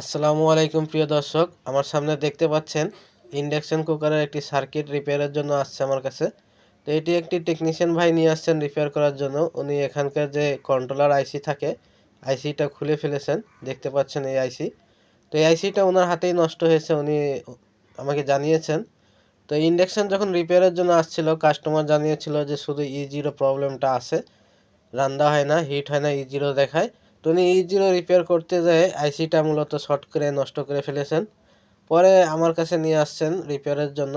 আসসালামু আলাইকুম প্রিয় দর্শক, আমার সামনে দেখতে পাচ্ছেন ইন্ডাকশন কুকারের একটি সার্কিট রিপেয়ারের জন্য আসছে আমার কাছে। তো এটি একটি টেকনিশিয়ান ভাই নিয়ে আসছেন রিপেয়ার করার জন্য। উনি এখানকার যে কন্ট্রোলার আইসি থাকে, আইসিটা খুলে ফেলেছেন, দেখতে পাচ্ছেন এই আইসি। তো এই আইসিটা ওনার হাতেই নষ্ট হয়েছে, উনি আমাকে জানিয়েছেন। তো ইন্ডাকশন যখন রিপেয়ারের জন্য আসছিল, কাস্টমার জানিয়েছিল যে শুধু E0 প্রবলেমটা আছে, রান্না হয় না, হিট হয় না, E0 দেখায়। তো উনি E0 রিপেয়ার করতে যেয়ে আইসিটা মূলত শর্ট করে নষ্ট করে ফেলেছেন। পরে আমার কাছে নিয়ে আসছেন রিপেয়ারের জন্য।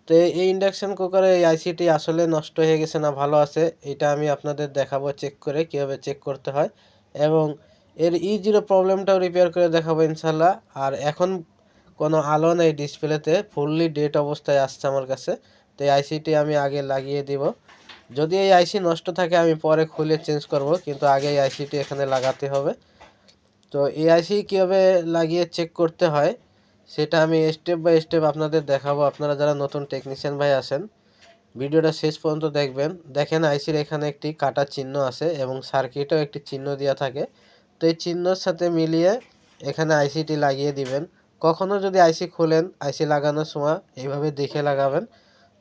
তো এই ইন্ডাকশন কুকারে এই আইসিটি আসলে নষ্ট হয়ে গেছে না ভালো আছে, এটা আমি আপনাদের দেখাবো চেক করে কীভাবে চেক করতে হয়, এবং এর E0 প্রবলেমটাও রিপেয়ার করে দেখাবো ইনশাল্লাহ। আর এখন কোনো আলো নেই ডিসপ্লেতে, ফুললি ডেড অবস্থায় আসছে আমার কাছে। তো এই আইসিটি আমি আগে লাগিয়ে দিব। যদি এই আইসি নষ্ট থাকে আমি পরে খুলে চেঞ্জ করব, কিন্তু আগে এই আইসিটি এখানে লাগাতে হবে। তো এই আইসি কীভাবে লাগিয়ে চেক করতে হয় সেটা আমি স্টেপ বাই স্টেপ আপনাদের দেখাবো। আপনারা যারা নতুন টেকনিশিয়ান ভাই আছেন, ভিডিওটা শেষ পর্যন্ত দেখবেন। দেখেন আইসির এখানে একটি কাটা চিহ্ন আছে এবং সার্কিটেও একটি চিহ্ন দেওয়া থাকে। তো এই চিহ্নর সাথে মিলিয়ে এখানে আইসিটি লাগিয়ে দিবেন। কখনো যদি আইসি খোলেন, আইসি লাগানোর সময় এইভাবে দেখে লাগাবেন।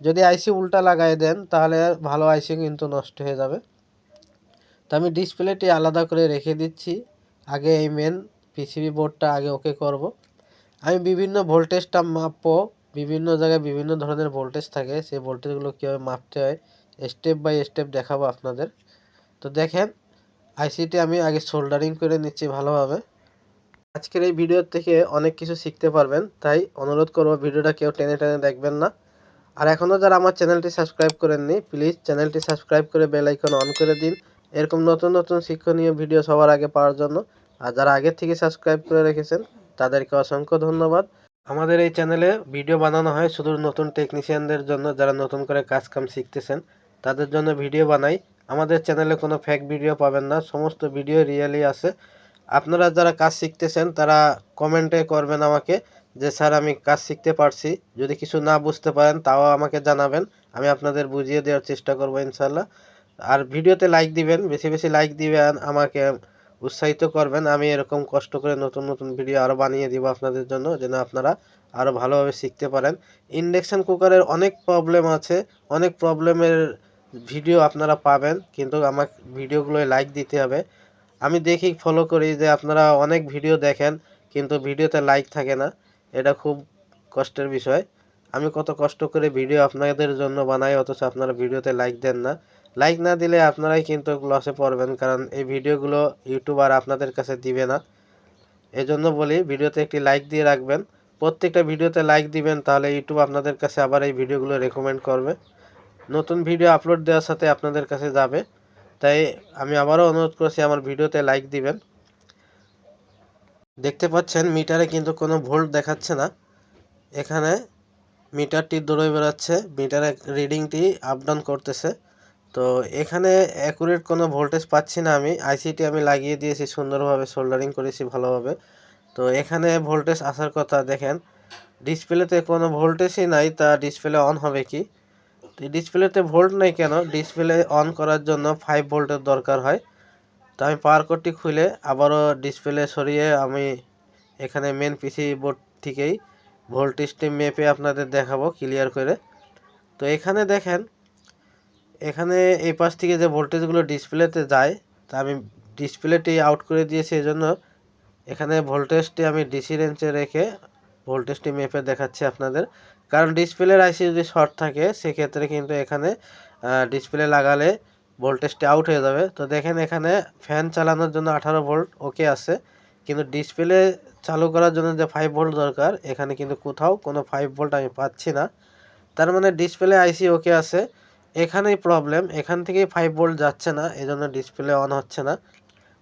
যদি আইসি উল্টা লাগাই দেন তাহলে ভালো আইসি কিন্তু নষ্ট হয়ে যাবে। তো আমি ডিসপ্লেটি আলাদা করে রেখে দিচ্ছি। আগে এই মেন পিসিবি বোর্ডটা আগে ওকে করব। আমি বিভিন্ন ভোল্টেজটা মাপবো। বিভিন্ন জায়গায় বিভিন্ন ধরনের ভোল্টেজ থাকে, সেই ভোল্টেজগুলো কীভাবে মাপতে হয় স্টেপ বাই স্টেপ দেখাবো আপনাদের। তো দেখেন আইসিটি আমি আগে সোল্ডারিং করে নিচ্ছি ভালোভাবে। আজকের এই ভিডিও থেকে অনেক কিছু শিখতে পারবেন, তাই অনুরোধ করবো ভিডিওটা কেউ টেনে টেনে দেখবেন না। আর এখনও যারা আমার চ্যানেলটি সাবস্ক্রাইব করেননি, প্লিজ চ্যানেলটি সাবস্ক্রাইব করে বেল আইকন অন করে দিন, এরকম নতুন নতুন শিক্ষণীয় ভিডিও সবার আগে পাওয়ার জন্য। আর যারা আগে থেকে সাবস্ক্রাইব করে রেখেছেন তাদেরকে অসংখ্য ধন্যবাদ। আমাদের এই চ্যানেলে ভিডিও বানানো হয় শুধু নতুন টেকনিশিয়ানদের জন্য, যারা নতুন করে কাজকাম শিখতেছেন তাদের জন্য ভিডিও বানাই। আমাদের চ্যানেলে কোনো ফেক ভিডিও পাবেন না, সমস্ত ভিডিও রিয়েলি আছে। আপনারা যারা কাজ শিখতেছেন তারা কমেন্টে করবেন আমাকে যে স্যার আমি কাজ শিখতে পারছি, যদি কিছু না বুঝতে পারেন তাও আমাকে জানাবেন, আমি আপনাদের বুঝিয়ে দেওয়ার চেষ্টা করবো ইনশাল্লাহ। আর ভিডিওতে লাইক দিবেন, বেশি বেশি লাইক দিবেন, আমাকে উৎসাহিত করবেন। আমি এরকম কষ্ট করে নতুন নতুন ভিডিও আরও বানিয়ে দিব আপনাদের জন্য, যেন আপনারা আরও ভালোভাবে শিখতে পারেন। ইন্ডাকশান কুকারের অনেক প্রবলেম আছে, অনেক প্রবলেমের ভিডিও আপনারা পাবেন, কিন্তু আমার ভিডিওগুলোয় লাইক দিতে হবে। আমি দেখি, ফলো করি যে আপনারা অনেক ভিডিও দেখেন কিন্তু ভিডিওতে লাইক থাকে না, এটা খুব কষ্টের বিষয়। আমি কত কষ্ট করে ভিডিও আপনাদের জন্য বানাই, অথচ আপনারা ভিডিওতে লাইক দেন না। লাইক না দিলে আপনারাই কিন্তু লসে পড়বেন, কারণ এই ভিডিওগুলো ইউটিউব আর আপনাদের কাছে দিবে না। এজন্য বলি ভিডিওতে একটি লাইক দিয়ে রাখবেন, প্রত্যেকটা ভিডিওতে লাইক দিবেন, তাহলে ইউটিউব আপনাদের কাছে আবার এই ভিডিওগুলো রেকমেন্ড করবে, নতুন ভিডিও আপলোড দেওয়ার সাথে আপনাদের কাছে যাবে। তাই আমি আবারও অনুরোধ করছি আমার ভিডিওতে লাইক দিবেন। দেখতে পাচ্ছেন মিটারে কিন্তু কোনো ভোল্ট দেখাচ্ছে না, এখানে মিটারটি দৌড়ে বেড়াচ্ছে, মিটারের রিডিংটি আপ ডাউন করতেছে। তো এখানে অ্যাকুরেট কোনো ভোল্টেজ পাচ্ছি না। আইসিটি আমি লাগিয়ে দিয়েছি, সুন্দরভাবে সোল্ডারিং করেছি ভালোভাবে। তো এখানে ভোল্টেজ আসার কথা, দেখেন ডিসপ্লেতে কোনো ভোল্টেজই নাই, তা ডিসপ্লে অন হবে কি? ডিসপ্লেতে ভোল্ট নেই কেন? ডিসপ্লে অন করার জন্য 5 ভোল্টের দরকার হয়। তো আমি পাওয়ার কোডটি খুলে আবারও ডিসপ্লে সরিয়ে আমি এখানে মেন পিসি বোর্ড থেকেই ভোল্টেজটি মেপে আপনাদের দেখাবো ক্লিয়ার করে। তো এখানে দেখেন, এখানে এই পাশ থেকে যে ভোল্টেজগুলো ডিসপ্লেতে যায় তা আমি ডিসপ্লেটি আউট করে দিয়েছি, এজন্য এখানে ভোল্টেজটি আমি ডিসি রেঞ্জে রেখে ভোল্টেজটি মেপে দেখাচ্ছি আপনাদের। কারণ ডিসপ্লের আইসি যদি শর্ট থাকে সেক্ষেত্রে কিন্তু এখানে ডিসপ্লে লাগালে ভোল্টেজটি আউট হয়ে যাবে। তো দেখেন এখানে ফ্যান চালানোর জন্য 18 ভোল্ট ওকে আছে, কিন্তু ডিসপ্লে চালু করার জন্য যে 5 ভোল্ট দরকার, এখানে কিন্তু কোথাও কোনো 5 ভোল্ট আমি পাচ্ছি না। তার মানে ডিসপ্লে আইসি ওকে আছে, এখানেই প্রবলেম, এখান থেকেই 5 ভোল্ট যাচ্ছে না, এজন্য ডিসপ্লে অন হচ্ছে না।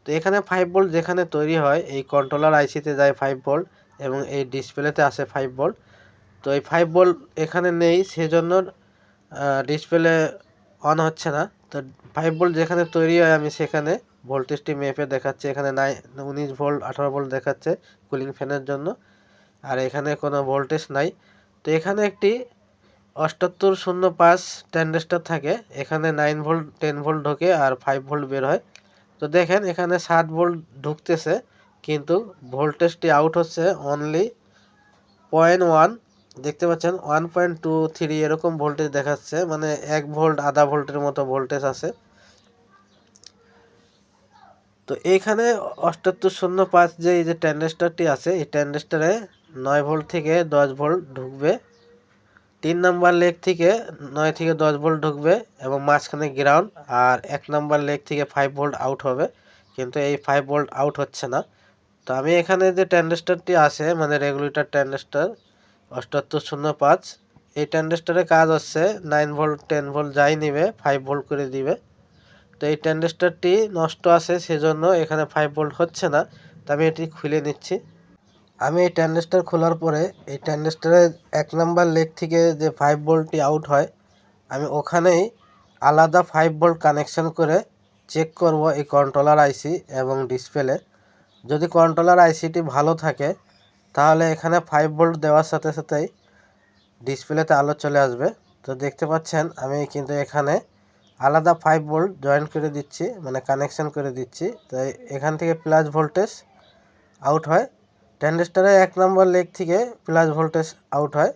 তো এখানে 5 ভোল্ট যেখানে তৈরি হয় এই কন্ট্রোলার আইসিতে যায় 5 ভোল্ট এবং এই ডিসপ্লেতে আসে 5 ভোল্ট। তো এই 5 ভোল্ট এখানে নেই, সেজন্য ডিসপ্লে অন হচ্ছে না। তো 5 ভোল্ট যেখানে তৈরি হয় আমি সেখানে ভোল্টেজটি মেপে দেখাচ্ছি, এখানে 19 ভোল্ট 18 ভোল্ট দেখাচ্ছে কুলিং ফ্যানের জন্য, আর এখানে কোনো ভোল্টেজ নাই। তো এখানে একটি 7805 ট্রানজিস্টর থাকে, এখানে 9 ভোল্ট 10 ভোল্ট ঢোকে আর 5 ভোল্ট বের হয়। তো দেখেন এখানে 7 ভোল্ট ঢুকতেছে, কিন্তু ভোল্টেজটি আউট হচ্ছে অনলি 0.1। দেখতে পাচ্ছেন 1.23 এরকম ভোল্টেজ দেখাচ্ছে, মানে 1 ভোল্ট আধা ভোল্টের মতো ভোল্টেজ আছে। তো এইখানে 7805 যে এই যে ট্রানজিস্টরটি আছে, এই ট্রানজিস্টরে 9 ভোল্ট থেকে 10 ভোল্ট ঢুকবে, 3 নাম্বার লেগ থেকে 9 থেকে 10 ভোল্ট ঢুকবে এবং মাঝখানে গ্রাউন্ড, আর 1 নাম্বার লেগ থেকে 5 ভোল্ট আউট হবে, কিন্তু এই 5 ভোল্ট আউট হচ্ছে না। তো আমি এখানে যে ট্রানজিস্টরটি আছে মানে রেগুলেটর ট্রানজিস্টর 7805, এই ট্রানজিস্টরের কাজ হচ্ছে 9 ভোল্ট 10 ভোল্ট যাই নিবে 5 ভোল্ট করে দিবে। তো এই ট্রানজিস্টরটি নষ্ট আছে, সেজন্য এখানে 5 ভোল্ট হচ্ছে না। তো আমি এটি খুলে নিচ্ছি। আমি এই ট্রানজিস্টর খোলার পরে এই ট্রানজিস্টরের 1 নাম্বার লেগ থেকে যে 5 ভোল্টটি আউট হয়, আমি ওখানেই আলাদা 5 ভোল্ট কানেকশন করে চেক করব এই কন্ট্রোলার আইসি এবং ডিসপ্লে। যদি কন্ট্রোলার আইসিটি ভালো থাকে তাহলে এখানে 5 ভোল্ট দেওয়ার সাথে সাথেই ডিসপ্লেতে আলো চলে আসবে। তো দেখতে পাচ্ছেন আমি কিন্তু এখানে আলাদা 5 ভোল্ট জয়েন করে দিচ্ছি, মানে কানেকশন করে দিচ্ছি। তো এখান থেকে প্লাস ভোল্টেজ আউট হয়, ট্রানজিস্টরের 1 নম্বর লেগ থেকে প্লাস ভোল্টেজ আউট হয়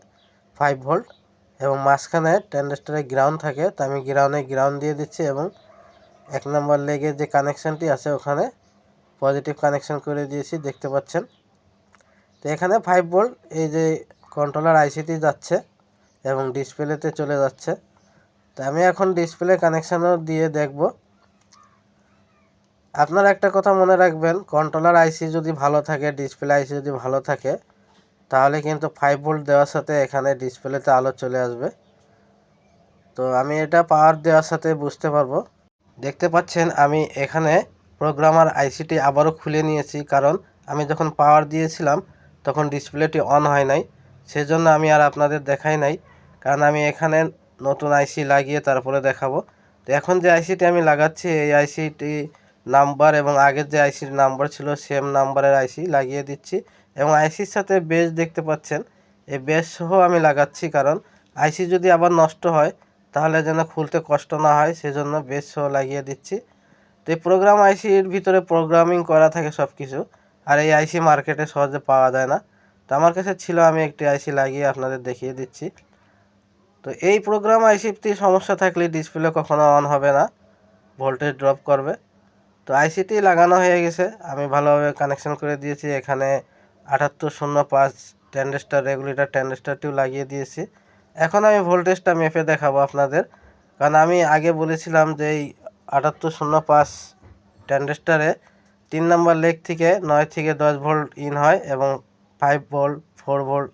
5 ভোল্ট, এবং মাঝখানে ট্রানজিস্টরে গ্রাউন্ড থাকে। তো আমি গ্রাউন্ড দিয়ে দিচ্ছি এবং 1 নম্বর লেগের যে কানেকশনটি আছে ওখানে পজিটিভ কানেকশন করে দিয়েছি, দেখতে পাচ্ছেন। তো এখানে 5 ভোল্ট এই যে কন্ট্রোলার আইসিটি যাচ্ছে এবং ডিসপ্লেতে চলে যাচ্ছে। তো আমি এখন ডিসপ্লে কানেকশানও দিয়ে দেখব। আপনারা একটা কথা মনে রাখবেন, কন্ট্রোলার আইসি যদি ভালো থাকে, ডিসপ্লে আইসি যদি ভালো থাকে, তাহলে কিন্তু 5 ভোল্ট দেওয়ার সাথে এখানে ডিসপ্লেতে আলো চলে আসবে। তো আমি এটা পাওয়ার দেওয়ার সাথে বুঝতে পারবো। দেখতে পাচ্ছেন আমি এখানে প্রোগ্রামার আইসিটি আবারও খুলে নিয়েছি, কারণ আমি যখন পাওয়ার দিয়েছিলাম তখন ডিসপ্লেটি অন হয় নাই, সেজন্য আমি আর আপনাদের দেখাই নাই, কারণ আমি এখানে নতুন আইসি লাগিয়ে তারপরে দেখাবো। তো এখন যে আইসিটি আমি লাগাচ্ছি এই আইসিটি নাম্বার এবং আগের যে আইসির নাম্বার ছিল সেম নাম্বারের আইসি লাগিয়ে দিচ্ছি, এবং আইসির সাথে বেস দেখতে পাচ্ছেন এই বেস সহ আমি লাগাচ্ছি, কারণ আইসি যদি আবার নষ্ট হয় তাহলে যেন খুলতে কষ্ট না হয়, সেজন্য বেস সহ লাগিয়ে দিচ্ছি। তো এই প্রোগ্রাম আইসির ভিতরে প্রোগ্রামিং করা থাকে সব কিছু, আর এই আইসি মার্কেটে সহজে পাওয়া যায় না। তো আমার কাছে ছিল, আমি একটি আইসি লাগিয়ে আপনাদের দেখিয়ে দিচ্ছি। তো এই প্রোগ্রাম আইসিটি সমস্যা থাকলে ডিসপ্লে কখনো অন হবে না, ভোল্টেজ ড্রপ করবে। তো আইসিটি লাগানো হয়ে গেছে, আমি ভালোভাবে কানেকশন করে দিয়েছি। এখানে 7805 ট্রানজিস্টর রেগুলেটর ট্রানজিস্টরটিও লাগিয়ে দিয়েছি। এখন আমি ভোল্টেজটা মেপে দেখাবো আপনাদের, কারণ আমি আগে বলেছিলাম যে এই 7805 ট্রানজিস্টরে 3 নম্বর লেগ থেকে 9 থেকে 10 ভোল্ট ইন হয় এবং 5 ভোল্ট 4 ভোল্ট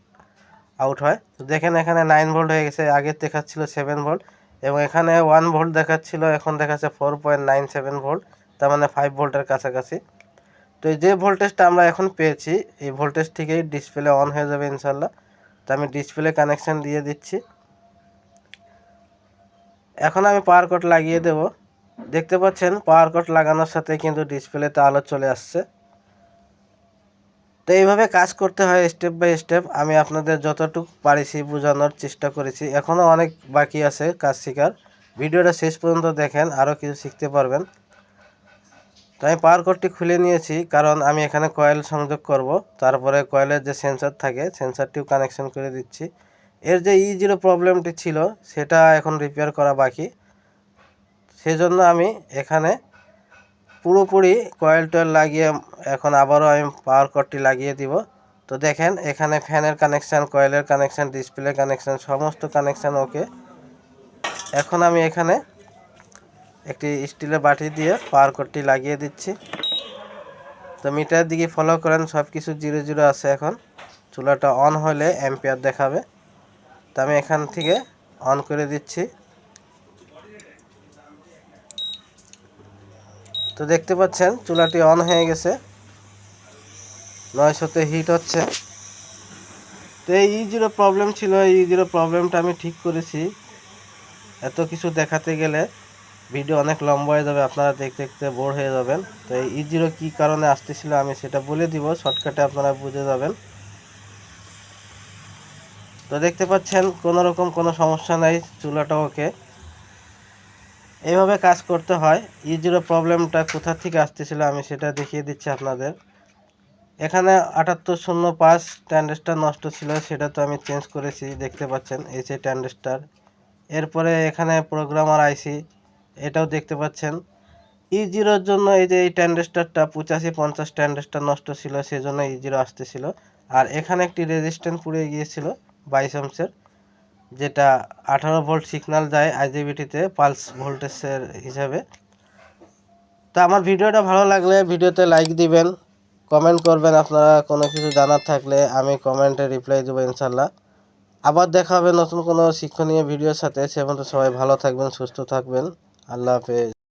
আউট হয়। তো দেখেন এখানে 9 ভোল্ট হয়ে গেছে, আগে দেখাচ্ছিল 7 ভোল্ট, এবং এখানে 1 ভোল্ট দেখাচ্ছিল, এখন দেখাচ্ছে 4.97 ভোল্ট, তার মানে 5 ভোল্টের কাছাকাছি। তো এই যে ভোল্টেজটা আমরা এখন পেয়েছি এই ভোল্টেজ থেকেই ডিসপ্লে অন হয়ে যাবে ইনশাল্লাহ। তো আমি ডিসপ্লে কানেকশন দিয়ে দিচ্ছি। এখন আমি পাওয়ার কট লাগিয়ে দেব। দেখতে পাচ্ছেন পাওয়ার কট লাগানোর সাথে কিন্তু ডিসপ্লেতে আলো চলে আসছে। তো এইভাবে কাজ করতে হয় স্টেপ বাই স্টেপ। আমি আপনাদের যতটুকু পারিছি বোঝানোর চেষ্টা করেছি, এখনও অনেক বাকি আছে কাজ শেখার। ভিডিওটা শেষ পর্যন্ত দেখেন, আরও কিছু শিখতে পারবেন। তো আমি পাওয়ার কটটি খুলে নিয়েছি, কারণ আমি এখানে কয়েল সংযোগ করব, তারপরে কয়েলের যে সেন্সর থাকে সেন্সরটিও কানেকশন করে দিচ্ছি। এর যে E0 প্রবলেমটি ছিল সেটা এখন রিপেয়ার করা বাকি, সেজন্য আমি এখানে পুরোপুরি কয়েল টয়েল লাগিয়ে এখন আবারও আমি পাওয়ার কটটি লাগিয়ে দিব। তো দেখেন এখানে ফ্যানের কানেকশান, কয়েলের কানেকশান, ডিসপ্লে কানেকশান, সমস্ত কানেকশান ওকে। এখন আমি এখানে একটি স্টিলের বাটি দিয়ে পাওয়ার কটটি লাগিয়ে দিচ্ছি। তো মিটারের দিকে ফলো করেন, সব কিছু 0 0 আছে। এখন চুলাটা অন হলে অ্যাম্পিয়ার দেখাবে। তো আমি এখান থেকে অন করে দিচ্ছি। তো দেখতে পাচ্ছেন চুলাটি অন হয়ে গেছে, 900-তে হিট হচ্ছে। তো এই E0 প্রবলেম ছিল, এই E0 প্রবলেমটা আমি ঠিক করেছি। এত কিছু দেখাতে গেলে ভিডিও অনেক লম্বা হয়ে যাবে, আপনারা দেখতে দেখতে বোর হয়ে যাবেন। তো এই E0 কী কারণে আসতেছিল আমি সেটা বলে দিব, শর্টকাটে আপনারা বুঝে যাবেন। তো দেখতে পাচ্ছেন কোনোরকম কোনো সমস্যা নাই, চুলাটা ওকে। এইভাবে কাজ করতে হয়। E0 প্রবলেমটা কোথা থেকে আসতেছিল আমি সেটা দেখিয়ে দিচ্ছি আপনাদের। এখানে 7805 ট্রানজিস্টার নষ্ট ছিল, সেটা তো আমি চেঞ্জ করেছি, দেখতে পাচ্ছেন এই যে ট্রানজিস্টার। এরপরে এখানে প্রোগ্রামার আইসি, এটাও দেখতে পাচ্ছেন। E0 জন্য এই যে এই ট্রানজিস্টারটা 8550 ট্রানজিস্টার নষ্ট ছিল, সেজন্য E0 আসতেছিল। আর এখানে একটি রেজিস্ট্যান্স পুড়ে গিয়েছিল 22 ওহমের, যেটা 18 ভোল্ট সিগন্যাল দেয় আইজিবিটিতে পালস ভোল্টেজের হিসাবে। তো আমার ভিডিওটা ভালো লাগলে ভিডিওতে লাইক দিবেন, কমেন্ট করবেন, আপনারা কোনো কিছু জানার থাকলে আমি কমেন্টে রিপ্লাই দেবো ইনশাল্লাহ। আবার দেখা হবে নতুন কোনো শিক্ষণীয় ভিডিওর সাথে। সে পর্যন্ত সবাই ভালো থাকবেন, সুস্থ থাকবেন। আল্লাহ হাফেজ।